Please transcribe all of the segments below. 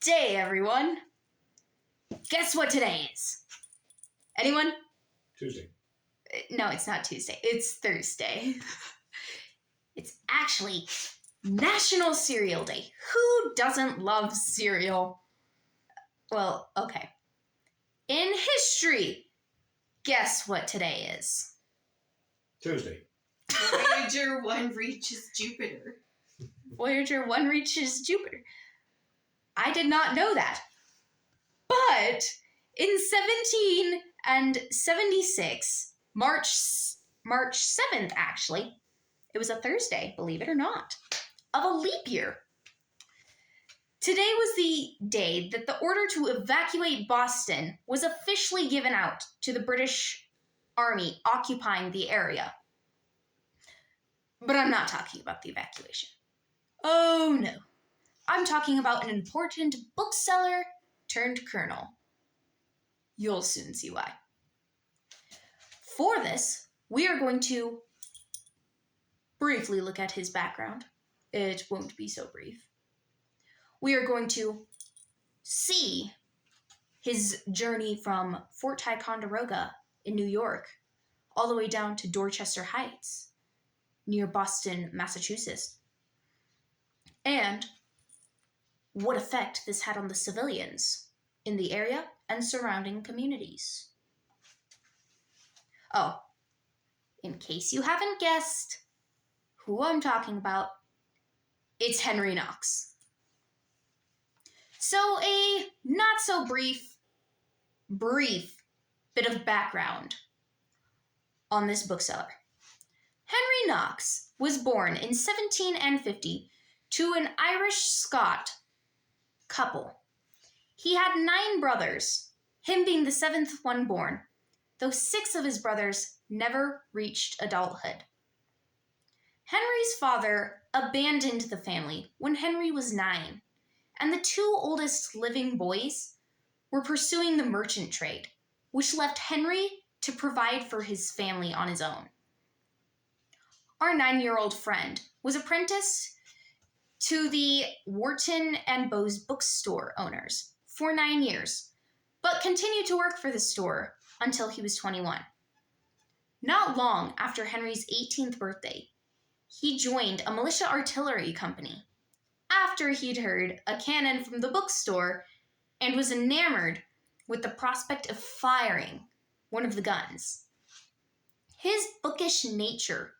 day, everyone. Guess what today is? Anyone? Tuesday. No, it's not Tuesday. It's Thursday. It's actually National Cereal Day. Who doesn't love cereal? Well, okay. In history, guess what today is? Tuesday. Voyager 1 reaches Jupiter. Voyager 1 reaches Jupiter. I did not know that. But in 1776, March 7th, actually, it was a Thursday, believe it or not, of a leap year. Today was the day that the order to evacuate Boston was officially given out to the British Army occupying the area. But I'm not talking about the evacuation. Oh no. I'm talking about an important bookseller turned colonel. You'll soon see why. For this, we are going to briefly look at his background. It won't be so brief. We are going to see his journey from Fort Ticonderoga in New York all the way down to Dorchester Heights near Boston, Massachusetts, and what effect this had on the civilians in the area and surrounding communities. Oh, in case you haven't guessed who I'm talking about, it's Henry Knox. So a not so brief bit of background on this bookseller. Henry Knox was born in 1750 to an Irish-Scot couple. He had 9 brothers, him being the 7th one born, though 6 of his brothers never reached adulthood. Henry's father abandoned the family when Henry was 9, and the 2 oldest living boys were pursuing the merchant trade, which left Henry to provide for his family on his own. Our 9-year-old friend was apprenticed to the Wharton and Bowes bookstore owners for 9 years, but continued to work for the store until he was 21. Not long after Henry's 18th birthday, he joined a militia artillery company after he'd heard a cannon from the bookstore and was enamored with the prospect of firing one of the guns. His bookish nature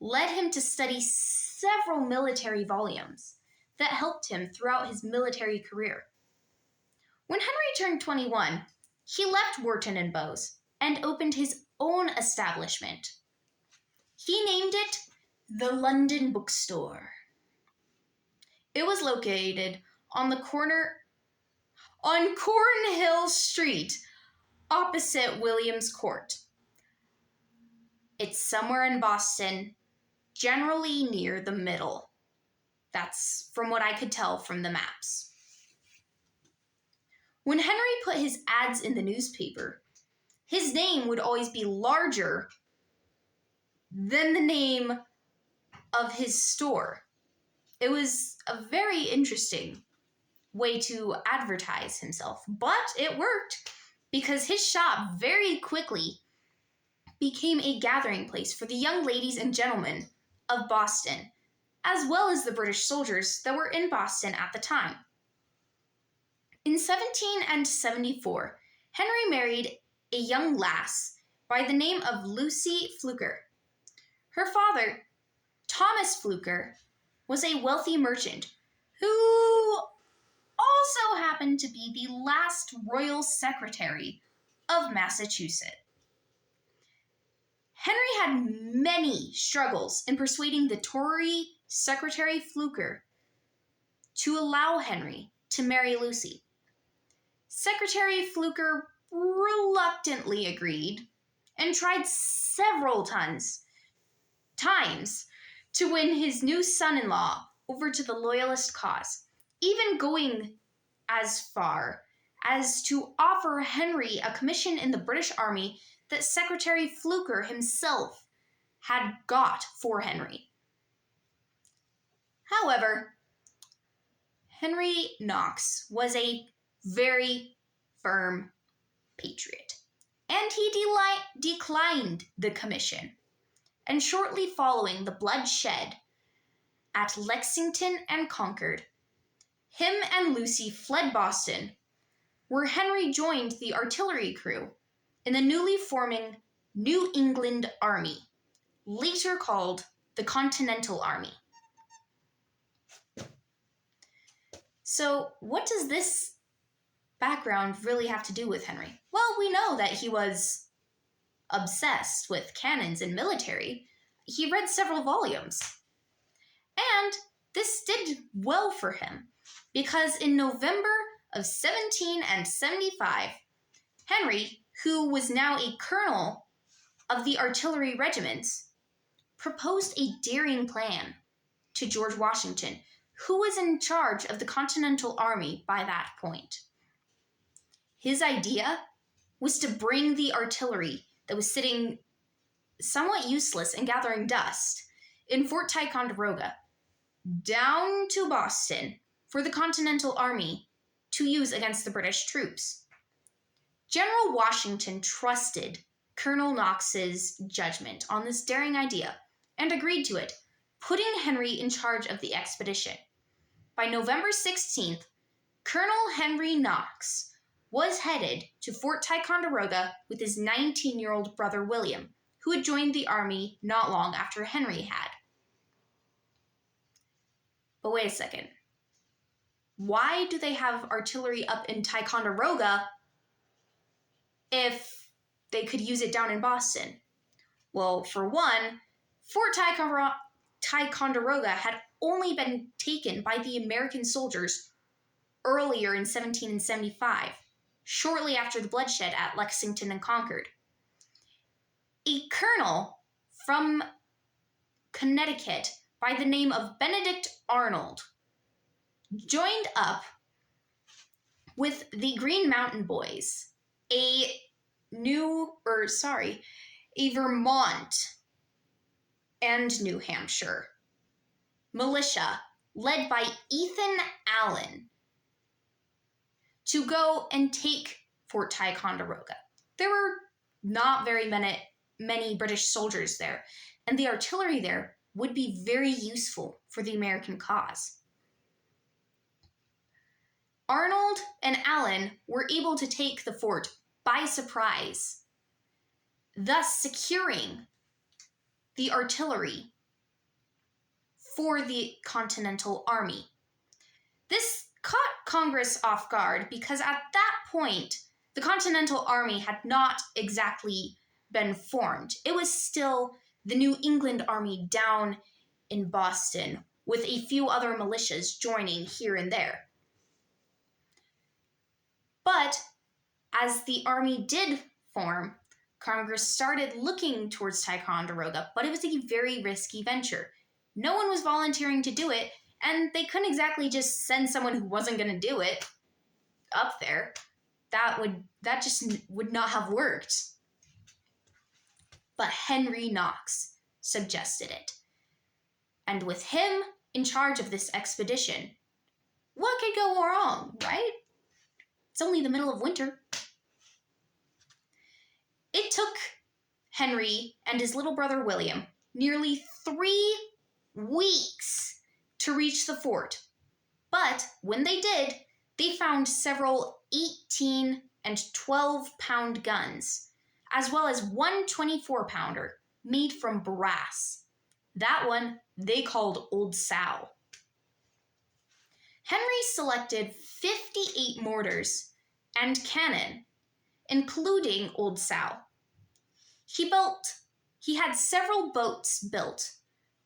led him to study several military volumes that helped him throughout his military career. When Henry turned 21, he left Wharton and Bowes and opened his own establishment. He named it the London Bookstore. It was located on Cornhill Street, opposite Williams Court. It's somewhere in Boston, generally near the middle. That's from what I could tell from the maps. When Henry put his ads in the newspaper, his name would always be larger than the name of his store. It was a very interesting way to advertise himself, but it worked because his shop very quickly became a gathering place for the young ladies and gentlemen of Boston, as well as the British soldiers that were in Boston at the time. In 1774, Henry married a young lass by the name of Lucy Fluker. Her father, Thomas Fluker, was a wealthy merchant who also happened to be the last royal secretary of Massachusetts. Henry had many struggles in persuading the Tory Secretary Fluker to allow Henry to marry Lucy. Secretary Fluker reluctantly agreed and tried several times to win his new son-in-law over to the Loyalist cause, even going as far as to offer Henry a commission in the British Army that Secretary Fluker himself had got for Henry. However, Henry Knox was a very firm patriot, and he declined the commission. And shortly following the bloodshed at Lexington and Concord, him and Lucy fled Boston, where Henry joined the artillery crew in the newly forming New England Army, later called the Continental Army. So, what does this background really have to do with Henry? Well, we know that he was obsessed with cannons and military. He read several volumes. And this did well for him, because in November of 1775, Henry, who was now a colonel of the artillery regiments, proposed a daring plan to George Washington, who was in charge of the Continental Army by that point. His idea was to bring the artillery that was sitting somewhat useless and gathering dust in Fort Ticonderoga down to Boston for the Continental Army to use against the British troops. General Washington trusted Colonel Knox's judgment on this daring idea and agreed to it, putting Henry in charge of the expedition. By November 16th, Colonel Henry Knox was headed to Fort Ticonderoga with his 19-year-old brother William, who had joined the army not long after Henry had. But wait a second. Why do they have artillery up in Ticonderoga if they could use it down in Boston? Well, for one, Fort Ticonderoga had only been taken by the American soldiers earlier in 1775, shortly after the bloodshed at Lexington and Concord. A colonel from Connecticut by the name of Benedict Arnold joined up with the Green Mountain Boys, a Vermont and New Hampshire militia led by Ethan Allen to go and take Fort Ticonderoga. There were not very many British soldiers there, and the artillery there would be very useful for the American cause. Arnold and Allen were able to take the fort by surprise, thus securing the artillery for the Continental Army. This caught Congress off guard because at that point, the Continental Army had not exactly been formed. It was still the New England Army down in Boston, with a few other militias joining here and there. But as the army did form, Congress started looking towards Ticonderoga, but it was a very risky venture. No one was volunteering to do it, and they couldn't exactly just send someone who wasn't going to do it up there. That just would not have worked. But Henry Knox suggested it. And with him in charge of this expedition, what could go wrong, right? It's only the middle of winter. It took Henry and his little brother William nearly 3 weeks to reach the fort. But when they did, they found several 18 and 12-pound guns, as well as one 24-pounder made from brass. That one they called Old Sow. Henry selected 58 mortars and cannon, including Old Sow. He had several boats built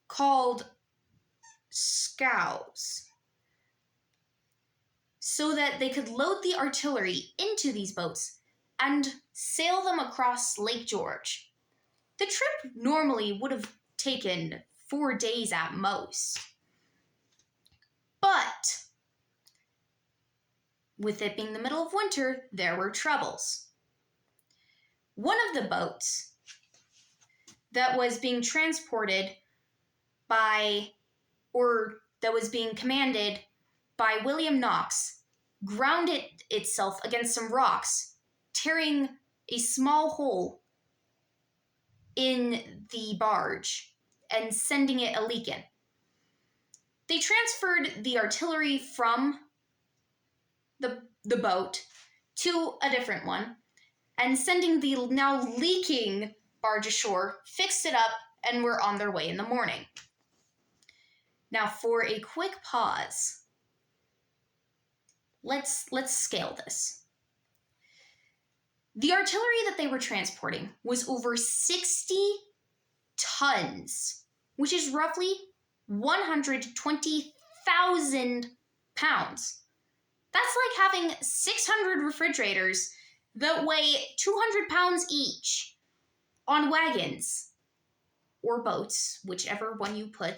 called scows, so that they could load the artillery into these boats and sail them across Lake George. The trip normally would have taken 4 days at most. But with it being the middle of winter, there were troubles. One of the boats that was being transported that was being commanded by William Knox grounded itself against some rocks, tearing a small hole in the barge and sending it a-leaking. They transferred the artillery from the boat to a different one, and sending the now leaking barge ashore, fixed it up, and were on their way in the morning. Now, for a quick pause, let's scale this. The artillery that they were transporting was over 60 tons, which is roughly 120,000 pounds. That's like having 600 refrigerators that weigh 200 pounds each on wagons or boats, whichever one you put.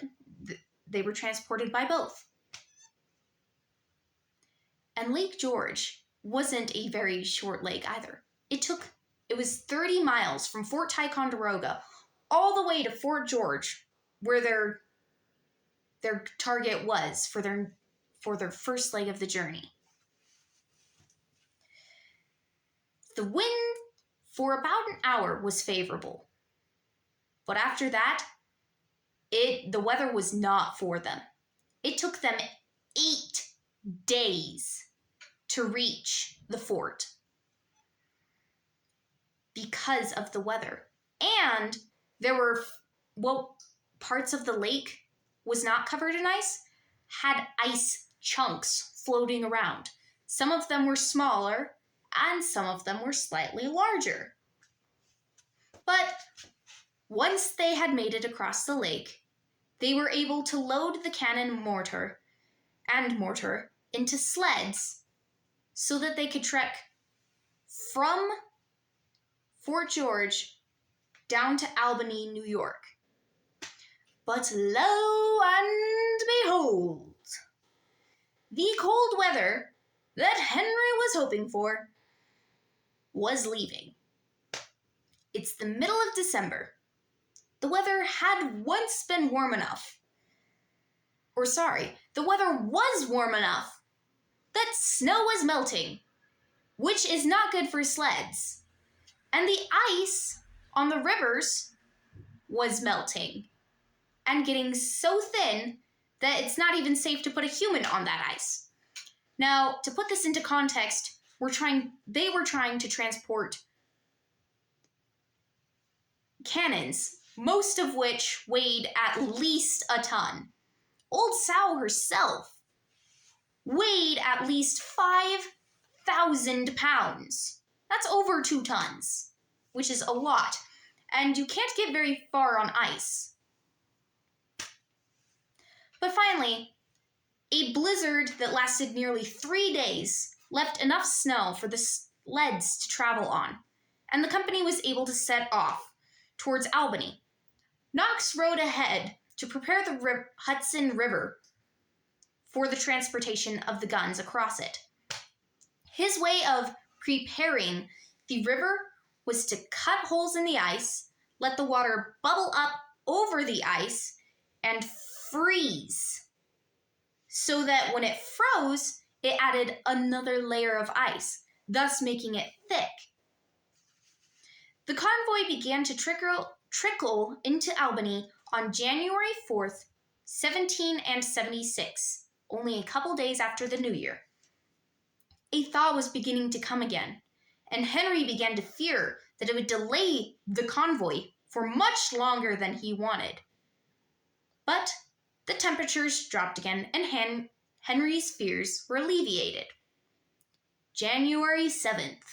They were transported by both. And Lake George wasn't a very short lake either. It was 30 miles from Fort Ticonderoga all the way to Fort George, where their target was for their first leg of the journey. The wind for about an hour was favorable, but after that, the weather was not for them. It took them 8 days to reach the fort because of the weather. And there were, parts of the lake was not covered in ice, had ice chunks floating around. Some of them were smaller, and some of them were slightly larger. But once they had made it across the lake, they were able to load the cannon mortar into sleds so that they could trek from Fort George down to Albany, New York. But lo and behold, the cold weather that Henry was hoping for was leaving. It's the middle of December. The weather had once been warm enough. The weather was warm enough that snow was melting, which is not good for sleds. And the ice on the rivers was melting and getting so thin that it's not even safe to put a human on that ice. Now, to put this into context, they were trying to transport cannons, most of which weighed at least a ton. Old Sow herself weighed at least 5,000 pounds. That's over 2 tons, which is a lot. And you can't get very far on ice. But finally, a blizzard that lasted nearly 3 days left enough snow for the sleds to travel on, and the company was able to set off towards Albany. Knox rode ahead to prepare the Hudson River for the transportation of the guns across it. His way of preparing the river was to cut holes in the ice, let the water bubble up over the ice, and freeze, so that when it froze, it added another layer of ice, thus making it thick. The convoy began to trickle into Albany on January 4th, 1776, only a couple days after the New Year. A thaw was beginning to come again, and Henry began to fear that it would delay the convoy for much longer than he wanted. But the temperatures dropped again, and Henry's fears were alleviated. January 7th,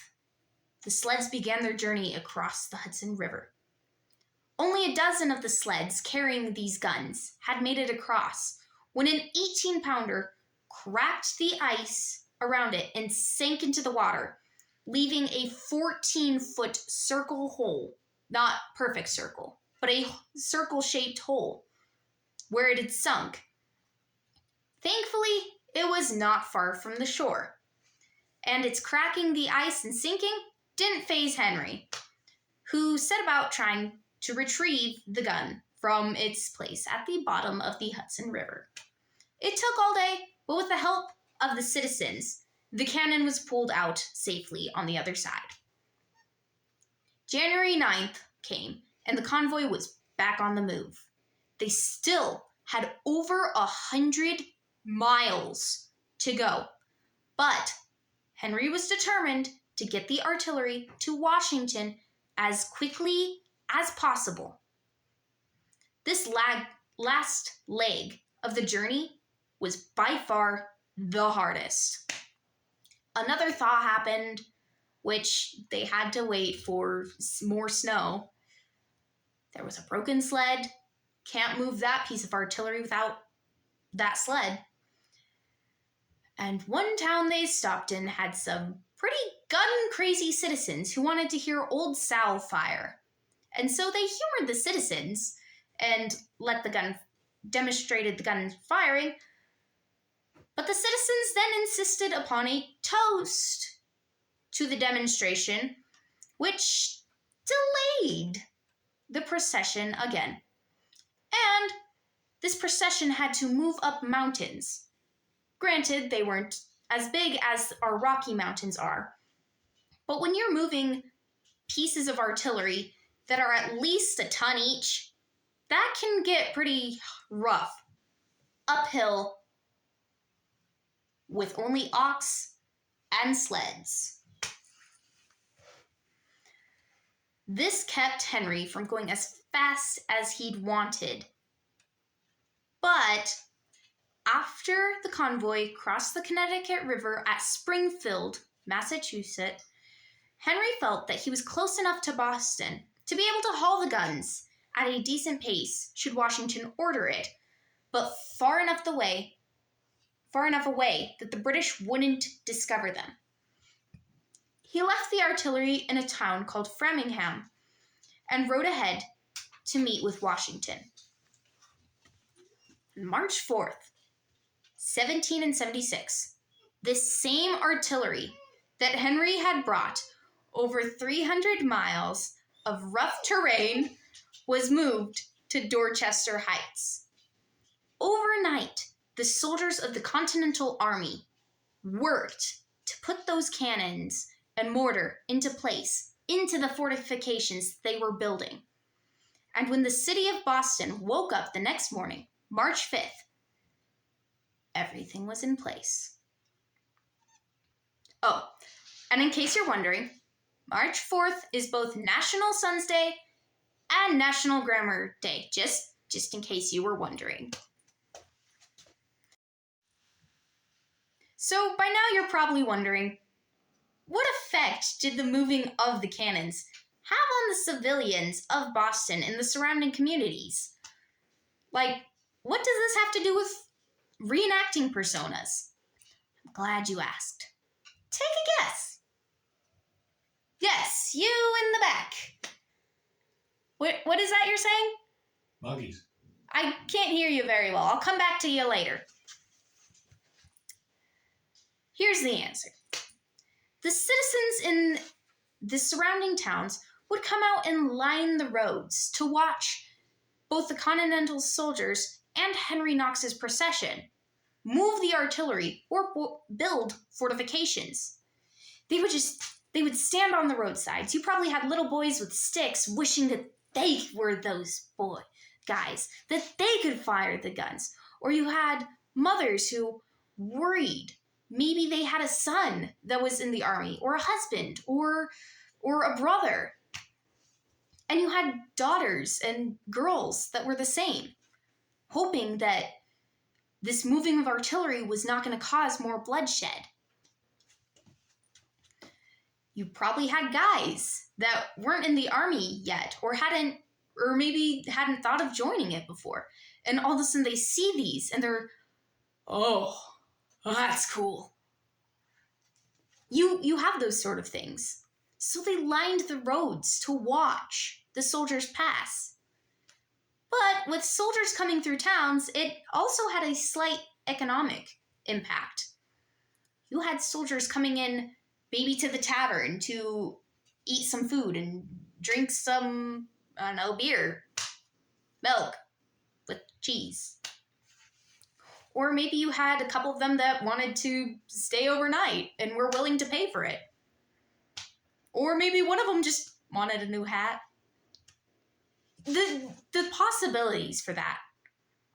the sleds began their journey across the Hudson River. Only a dozen of the sleds carrying these guns had made it across when an 18-pounder cracked the ice around it and sank into the water, leaving a 14-foot circle hole, not perfect circle, but a circle-shaped hole where it had sunk. Thankfully, it was not far from the shore, and its cracking the ice and sinking didn't faze Henry, who set about trying to retrieve the gun from its place at the bottom of the Hudson River. It took all day, but with the help of the citizens, the cannon was pulled out safely on the other side. January 9th came, and the convoy was back on the move. They still had over 100 miles to go, but Henry was determined to get the artillery to Washington as quickly as possible. This last leg of the journey was by far the hardest. Another thaw happened, which they had to wait for more snow. There was a broken sled. Can't move that piece of artillery without that sled. And one town they stopped in had some pretty gun-crazy citizens who wanted to hear Old Sal fire. And so they humored the citizens and demonstrated the gun firing. But the citizens then insisted upon a toast to the demonstration, which delayed the procession again. And this procession had to move up mountains. Granted, they weren't as big as our Rocky Mountains are, but when you're moving pieces of artillery that are at least a ton each, that can get pretty rough. Uphill with only ox and sleds. This kept Henry from going as fast as he'd wanted. But after the convoy crossed the Connecticut River at Springfield, Massachusetts, Henry felt that he was close enough to Boston to be able to haul the guns at a decent pace should Washington order it, but far enough away that the British wouldn't discover them. He left the artillery in a town called Framingham and rode ahead to meet with Washington. March 4th, 1776, this same artillery that Henry had brought over 300 miles of rough terrain was moved to Dorchester Heights. Overnight, the soldiers of the Continental Army worked to put those cannons and mortar into place, into the fortifications they were building. And when the city of Boston woke up the next morning, March 5th, everything was in place. Oh, and in case you're wondering, March 4th is both National Sons Day and National Grammar Day, just in case you were wondering. So by now you're probably wondering, what effect did the moving of the cannons have on the civilians of Boston and the surrounding communities? Like, what does this have to do with reenacting personas? I'm glad you asked. Take a guess. Yes, you in the back. What is that you're saying? Monkeys. I can't hear you very well. I'll come back to you later. Here's the answer. The citizens in the surrounding towns would come out and line the roads to watch both the Continental soldiers and Henry Knox's procession move the artillery or build fortifications. They would stand on the roadsides. You probably had little boys with sticks wishing that they were those guys, that they could fire the guns. Or you had mothers who worried maybe they had a son that was in the army, or a husband, or a brother. And you had daughters and girls that were the same, hoping that this moving of artillery was not going to cause more bloodshed. You probably had guys that weren't in the army yet, or maybe hadn't thought of joining it before. And all of a sudden they see these and they're, oh, that's cool. You have those sort of things. So they lined the roads to watch the soldiers pass. But with soldiers coming through towns, it also had a slight economic impact. You had soldiers coming in maybe to the tavern to eat some food and drink some, beer, milk with cheese. Or maybe you had a couple of them that wanted to stay overnight and were willing to pay for it. Or maybe one of them just wanted a new hat. The possibilities for that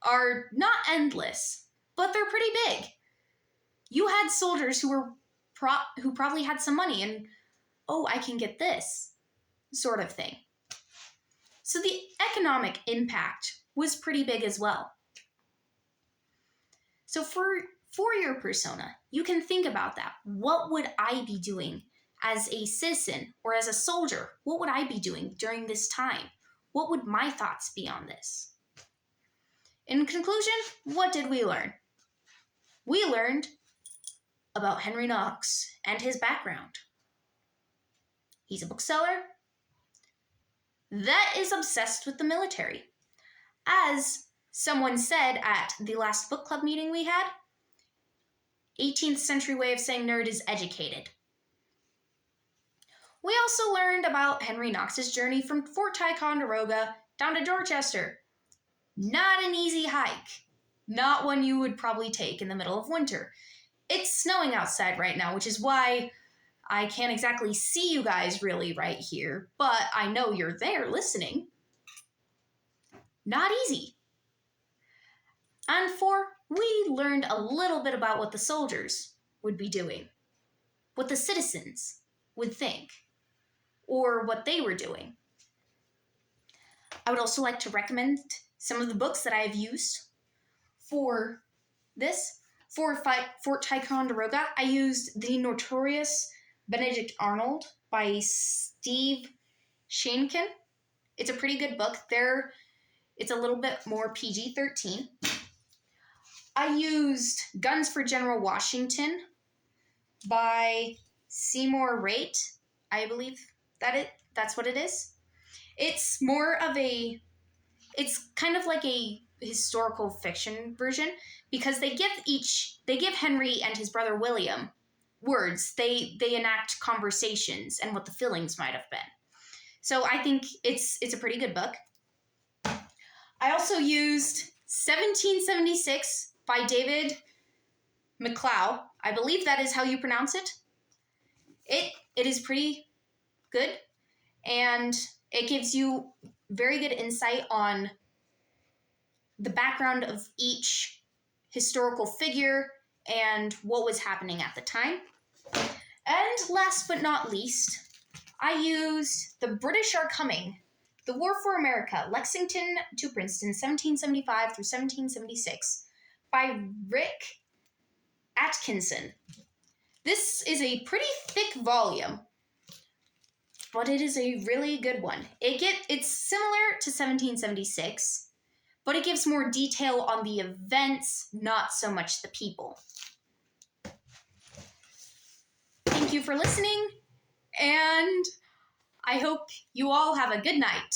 are not endless, but they're pretty big. You had soldiers who probably had some money and, oh, I can get this sort of thing. So the economic impact was pretty big as well. So for your persona, you can think about that. What would I be doing as a citizen or as a soldier? What would I be doing during this time? What would my thoughts be on this? In conclusion, what did we learn? We learned about Henry Knox and his background. He's a bookseller that is obsessed with the military. As someone said at the last book club meeting we had, 18th century way of saying nerd is educated. We also learned about Henry Knox's journey from Fort Ticonderoga down to Dorchester. Not an easy hike. Not one you would probably take in the middle of winter. It's snowing outside right now, which is why I can't exactly see you guys really right here, but I know you're there listening. Not easy. And we learned a little bit about what the soldiers would be doing, what the citizens would think, or what they were doing. I would also like to recommend some of the books that I have used for this. For Fort Ticonderoga, I used The Notorious Benedict Arnold by Steve Shainkin. It's a pretty good book. It's a little bit more PG-13. I used Guns for General Washington by Seymour Raitt. I believe that's what it is. It's kind of like a historical fiction version because they give Henry and his brother William words. They enact conversations and what the feelings might have been. So I think it's a pretty good book. I also used 1776 by David McClough. I believe that is how you pronounce it. It is pretty good, and it gives you very good insight on the background of each historical figure and what was happening at the time. And last but not least, I used The British Are Coming, The War for America, Lexington to Princeton, 1775 through 1776, by Rick Atkinson. This is a pretty thick volume, but it is a really good one. It's similar to 1776, but it gives more detail on the events, not so much the people. Thank you for listening, and I hope you all have a good night.